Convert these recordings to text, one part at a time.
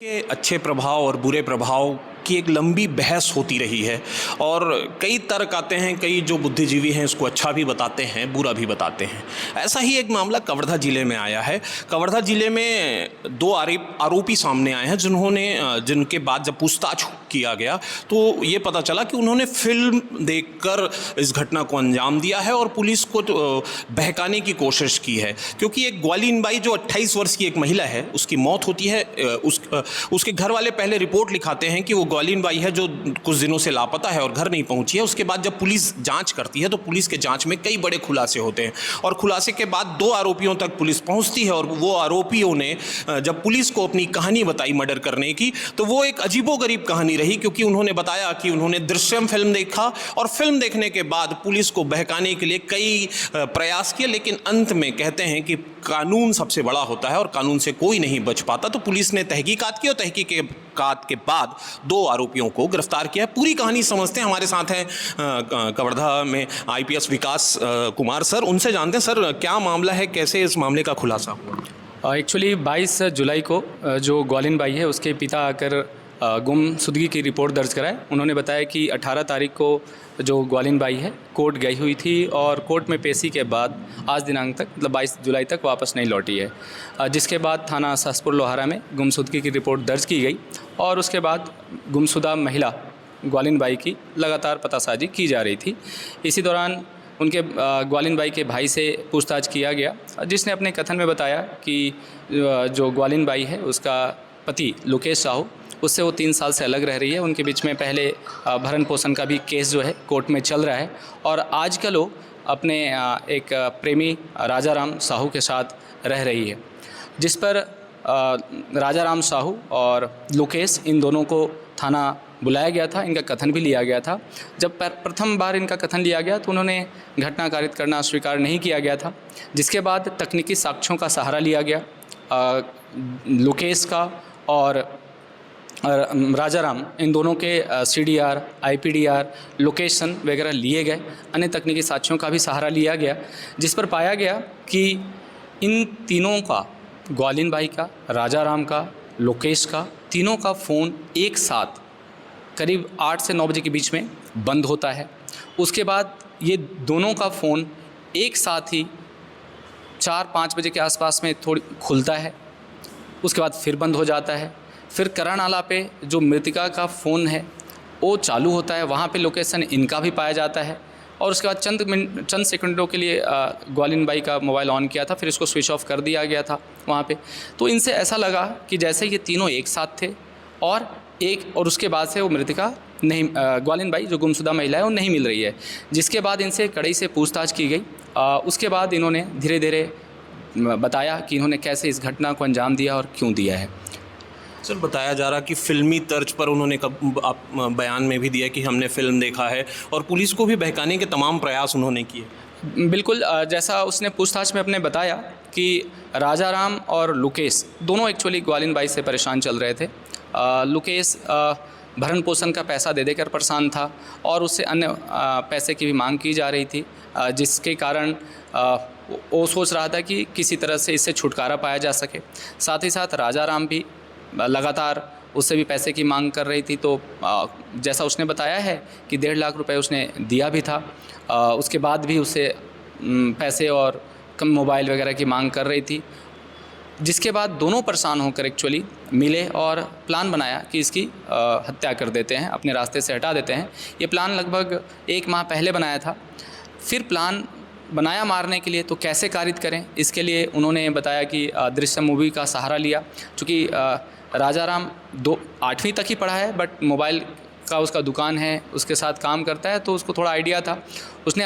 के अच्छे प्रभाव और बुरे प्रभाव की एक लंबी बहस होती रही है और कई तर्क आते हैं, कई जो बुद्धिजीवी हैं इसको अच्छा भी बताते हैं, बुरा भी बताते हैं। ऐसा ही एक मामला कवर्धा ज़िले में आया है। कवर्धा ज़िले में दो आरोपी सामने आए हैं जिनके बाद जब पूछताछ किया गया तो ये पता चला कि उन्होंने फिल्म देखकर इस घटना को अंजाम दिया है और पुलिस को बहकाने की कोशिश की है। क्योंकि एक ग्वालीन बाई जो 28 वर्ष की एक महिला है, उसकी मौत होती है। उसके घर वाले पहले रिपोर्ट लिखाते हैं कि वो ग्वालीन बाई है जो कुछ दिनों से लापता है और घर नहीं पहुंची है। उसके बाद जब पुलिस जांच करती है तो पुलिस के जांच में कई बड़े खुलासे होते हैं और खुलासे के बाद दो आरोपियों तक पुलिस पहुंचती है और वो आरोपियों ने जब पुलिस को अपनी कहानी बताई मर्डर करने की तो वो एक अजीबोगरीब कहानी रही, क्योंकि उन्होंने बताया कि उन्होंने दृश्यम फिल्म देखा और फिल्म देखने के बाद पुलिस को बहकाने के लिए कई प्रयास किए, लेकिन अंत में कहते हैं कि कानून सबसे बड़ा होता है और कानून से कोई नहीं बच पाता। तो पुलिस ने तहकीकात की और तहकीकात के बाद दो आरोपियों को गिरफ्तार किया। पूरी कहानी समझते हैं। हमारे साथ हैं कवर्धा में आईपीएस विकास कुमार सर, उनसे जानते हैं सर क्या मामला है, कैसे इस मामले का खुलासा हुआ? एक्चुअली 22 जुलाई को जो ग्वालीन बाई है उसके पिता आकर गुमशुदगी की रिपोर्ट दर्ज कराए। उन्होंने बताया कि 18 तारीख को जो ग्वालीन बाई है कोर्ट गई हुई थी और कोर्ट में पेशी के बाद आज दिनांक तक मतलब 22 जुलाई तक वापस नहीं लौटी है। जिसके बाद थाना सहसपुर लोहारा में गुमशुदगी की रिपोर्ट दर्ज की गई और उसके बाद गुमशुदा महिला ग्वालीन बाई की लगातार पतासाजी की जा रही थी। इसी दौरान उनके ग्वालीन बाई के भाई से पूछताछ किया गया, जिसने अपने कथन में बताया कि जो ग्वालीन बाई है उसका पति लोकेश साहू, उससे वो 3 साल से अलग रह रही है। उनके बीच में पहले भरण पोषण का भी केस जो है कोर्ट में चल रहा है और आजकल वो अपने एक प्रेमी राजाराम साहू के साथ रह रही है, जिस पर राजाराम साहू और लोकेश इन दोनों को थाना बुलाया गया था। इनका कथन भी लिया गया था। जब प्रथम बार इनका कथन लिया गया तो उन्होंने घटना कारित करना स्वीकार नहीं किया गया था, जिसके बाद तकनीकी साक्ष्यों का सहारा लिया गया। लोकेश का और राजाराम इन दोनों के CDR, IPDR, लोकेशन वगैरह लिए गए। अन्य तकनीकी साक्ष्यों का भी सहारा लिया गया, जिस पर पाया गया कि इन तीनों का, ग्वालीन बाई का, राजाराम का, लोकेश का, तीनों का फ़ोन एक साथ करीब 8 से 9 बजे के बीच में बंद होता है। उसके बाद ये दोनों का फ़ोन एक साथ ही 4-5 बजे के आसपास में थोड़ी खुलता है, उसके बाद फिर बंद हो जाता है। फिर करण आला पे जो मृतिका का फ़ोन है वो चालू होता है, वहाँ पे लोकेशन इनका भी पाया जाता है और उसके बाद चंद सेकंडों के लिए ग्वालीन बाई का मोबाइल ऑन किया था, फिर इसको स्विच ऑफ कर दिया गया था वहाँ पे। तो इनसे ऐसा लगा कि जैसे ये तीनों एक साथ थे और उसके बाद से वो मृतिका नहीं, ग्वालीन बाई जो गुमशुदा महिला है वो नहीं मिल रही है, जिसके बाद इनसे कड़ाई से पूछताछ की गई। उसके बाद इन्होंने धीरे धीरे बताया कि इन्होंने कैसे इस घटना को अंजाम दिया और क्यों दिया है। सर बताया जा रहा कि फिल्मी तर्ज पर उन्होंने आप बयान में भी दिया कि हमने फिल्म देखा है और पुलिस को भी बहकाने के तमाम प्रयास उन्होंने किए। बिल्कुल, जैसा उसने पूछताछ में अपने बताया कि राजाराम और लोकेश दोनों एक्चुअली ग्वालीन बाई से परेशान चल रहे थे। लोकेश भरण पोषण का पैसा दे देकर परेशान था और उससे अन्य पैसे की भी मांग की जा रही थी, जिसके कारण वो सोच रहा था कि किसी तरह से इससे छुटकारा पाया जा सके। साथ ही साथ राजाराम भी लगातार उससे भी पैसे की मांग कर रही थी। तो जैसा उसने बताया है कि 1.5 लाख रुपए उसने दिया भी था, उसके बाद भी उससे पैसे और कम मोबाइल वगैरह की मांग कर रही थी, जिसके बाद दोनों परेशान होकर एक्चुअली मिले और प्लान बनाया कि इसकी हत्या कर देते हैं, अपने रास्ते से हटा देते हैं। ये प्लान लगभग 1 माह पहले बनाया था। फिर प्लान बनाया मारने के लिए, तो कैसे कारित करें, इसके लिए उन्होंने बताया कि दृश्यम मूवी का सहारा लिया। चूँकि राजाराम 8वीं तक ही पढ़ा है बट मोबाइल का उसका दुकान है, उसके साथ काम करता है, तो उसको थोड़ा आइडिया था। उसने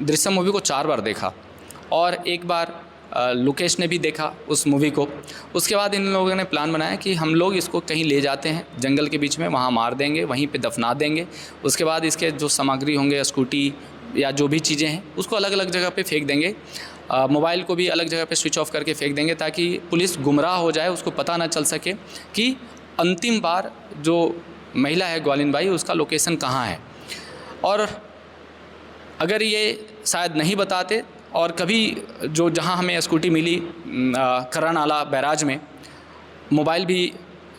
दृश्यम मूवी को 4 बार देखा और एक बार लोकेश ने भी देखा उस मूवी को। उसके बाद इन लोगों ने प्लान बनाया कि हम लोग इसको कहीं ले जाते हैं जंगल के बीच में, वहाँ मार देंगे, वहीं पे दफना देंगे। उसके बाद इसके जो सामग्री होंगे, स्कूटी या जो भी चीज़ें हैं, उसको अलग अलग जगह पे फेंक देंगे। मोबाइल को भी अलग जगह पे स्विच ऑफ करके फेंक देंगे ताकि पुलिस गुमराह हो जाए, उसको पता ना चल सके कि अंतिम बार जो महिला है ग्वालीन बाई उसका लोकेशन कहाँ है। और अगर ये शायद नहीं बताते और कभी जहाँ हमें स्कूटी मिली करण आला बैराज में, मोबाइल भी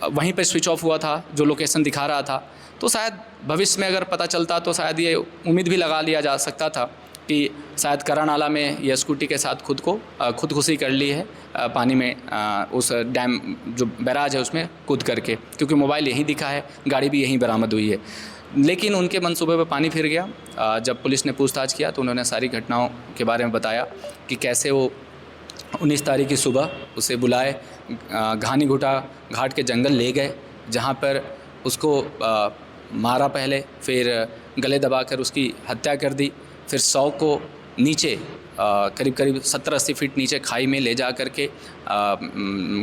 वहीं पर स्विच ऑफ हुआ था जो लोकेशन दिखा रहा था। तो शायद भविष्य में अगर पता चलता तो शायद ये उम्मीद भी लगा लिया जा सकता था कि शायद करा नाला में ये स्कूटी के साथ खुदकुशी कर ली है पानी में, उस डैम जो बैराज है उसमें कूद करके, क्योंकि मोबाइल यहीं दिखा है, गाड़ी भी यहीं बरामद हुई है। लेकिन उनके मंसूबे पर पानी फिर गया। जब पुलिस ने पूछताछ किया तो उन्होंने सारी घटनाओं के बारे में बताया कि कैसे वो 19 तारीख की सुबह उसे बुलाए, घानी घुटा घाट के जंगल ले गए, जहाँ पर उसको मारा पहले, फिर गले दबाकर उसकी हत्या कर दी, फिर 100 को नीचे करीब 70-80 फीट नीचे खाई में ले जा करके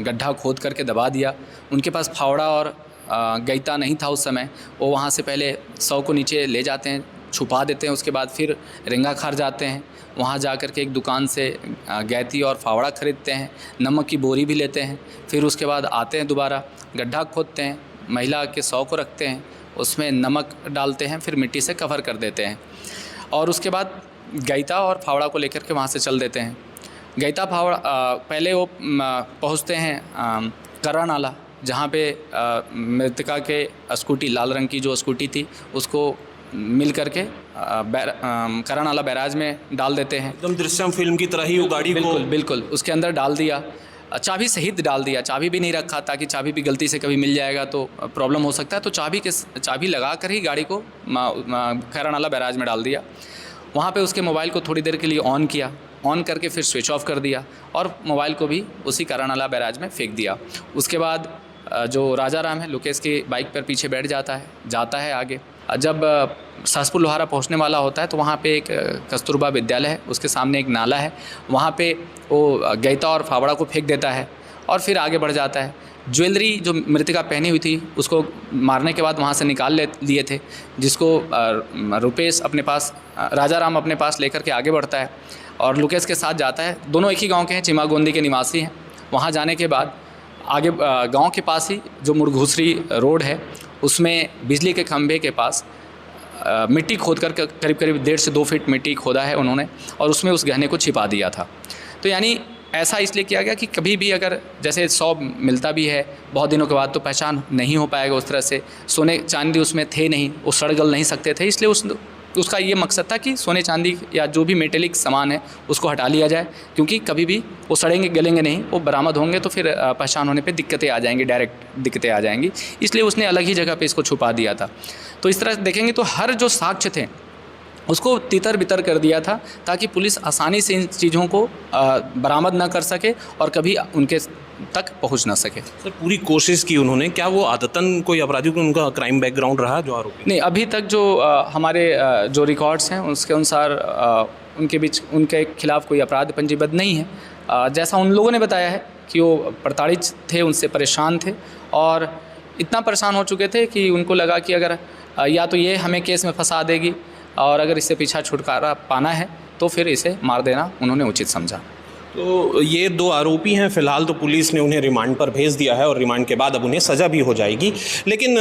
गड्ढा खोद करके दबा दिया। उनके पास फावड़ा और गैता नहीं था उस समय। वो वहाँ से पहले 100 को नीचे ले जाते हैं, छुपा देते हैं, उसके बाद फिर रेंगाखार जाते हैं, वहाँ जा कर के एक दुकान से गैती और फावड़ा ख़रीदते हैं, नमक की बोरी भी लेते हैं, फिर उसके बाद आते हैं दोबारा गड्ढा खोदते हैं, महिला के 100 को रखते हैं, उसमें नमक डालते हैं, फिर मिट्टी से कवर कर देते हैं और उसके बाद गैता और फावड़ा को लेकर के वहाँ से चल देते हैं। गैता फावड़ा पहले वो पहुँचते हैं करा नाला, जहाँ पे मृतका के स्कूटी, लाल रंग की जो स्कूटी थी, उसको मिल करके करा नाला बैराज में डाल देते हैं। एकदम दृश्यम फिल्म की तरह ही वो गाड़ी को बिल्कुल उसके अंदर डाल दिया, चाबी सहित डाल दिया। चाबी भी नहीं रखा ताकि चाबी भी गलती से कभी मिल जाएगा तो प्रॉब्लम हो सकता है, तो चाबी लगा कर ही गाड़ी को करा नाला बैराज में डाल दिया। वहाँ पे उसके मोबाइल को थोड़ी देर के लिए ऑन किया, ऑन करके फिर स्विच ऑफ कर दिया और मोबाइल को भी उसी करा नाला बैराज में फेंक दिया। उसके बाद जो राजा राम है लुकेश की बाइक पर पीछे बैठ जाता है आगे। जब सासपुर लोहारा पहुंचने वाला होता है तो वहाँ पे एक कस्तूरबा विद्यालय है, उसके सामने एक नाला है, वहाँ पे वो गैता और फावड़ा को फेंक देता है और फिर आगे बढ़ जाता है। ज्वेलरी जो मृतका पहनी हुई थी उसको मारने के बाद वहाँ से निकाल लिए थे, जिसको रुपेश अपने पास, राजा राम अपने पास लेकर के आगे बढ़ता है और लुकेश के साथ जाता है। दोनों एक ही गाँव के हैं, चिमागोंदी के निवासी हैं। वहाँ जाने के बाद आगे गांव के पास ही जो मुरघुसरी रोड है उसमें बिजली के खंभे के पास मिट्टी खोद कर करीब 1.5 से 2 फीट मिट्टी खोदा है उन्होंने और उसमें उस गहने को छिपा दिया था। तो यानी ऐसा इसलिए किया गया कि कभी भी अगर जैसे 100 मिलता भी है बहुत दिनों के बाद तो पहचान नहीं हो पाएगा उस तरह से। सोने चांदी उसमें थे नहीं, वो सड़ गल नहीं सकते थे, इसलिए उसका ये मकसद था कि सोने चांदी या जो भी मेटेलिक सामान है उसको हटा लिया जाए, क्योंकि कभी भी वो सड़ेंगे गलेंगे नहीं, वो बरामद होंगे तो फिर पहचान होने पे दिक्कतें आ जाएंगी, डायरेक्ट दिक्कतें आ जाएंगी, इसलिए उसने अलग ही जगह पे इसको छुपा दिया था। तो इस तरह देखेंगे तो हर जो साक्ष्य थे उसको तितर बितर कर दिया था ताकि पुलिस आसानी से इन चीज़ों को बरामद ना कर सके और कभी उनके तक पहुंच ना सके। सर पूरी कोशिश की उन्होंने, क्या वो आदतन कोई अपराधी को उनका क्राइम बैकग्राउंड रहा जो आरोपी? नहीं, अभी तक जो हमारे जो रिकॉर्ड्स हैं उसके अनुसार उनके खिलाफ कोई अपराध पंजीबद्ध नहीं है। जैसा उन लोगों ने बताया है कि वो प्रताड़ित थे, उनसे परेशान थे और इतना परेशान हो चुके थे कि उनको लगा कि अगर या तो ये हमें केस में फंसा देगी और अगर इससे पीछा छुटकारा पाना है तो फिर इसे मार देना उन्होंने उचित समझा। तो ये 2 आरोपी हैं, फिलहाल तो पुलिस ने उन्हें रिमांड पर भेज दिया है और रिमांड के बाद अब उन्हें सज़ा भी हो जाएगी। लेकिन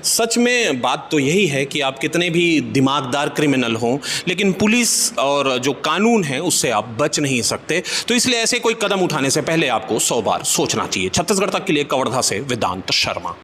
सच में बात तो यही है कि आप कितने भी दिमागदार क्रिमिनल हों लेकिन पुलिस और जो कानून है उससे आप बच नहीं सकते। तो इसलिए ऐसे कोई कदम उठाने से पहले आपको 100 बार सोचना चाहिए। छत्तीसगढ़ तक के लिए कवर्धा से वेदांत शर्मा।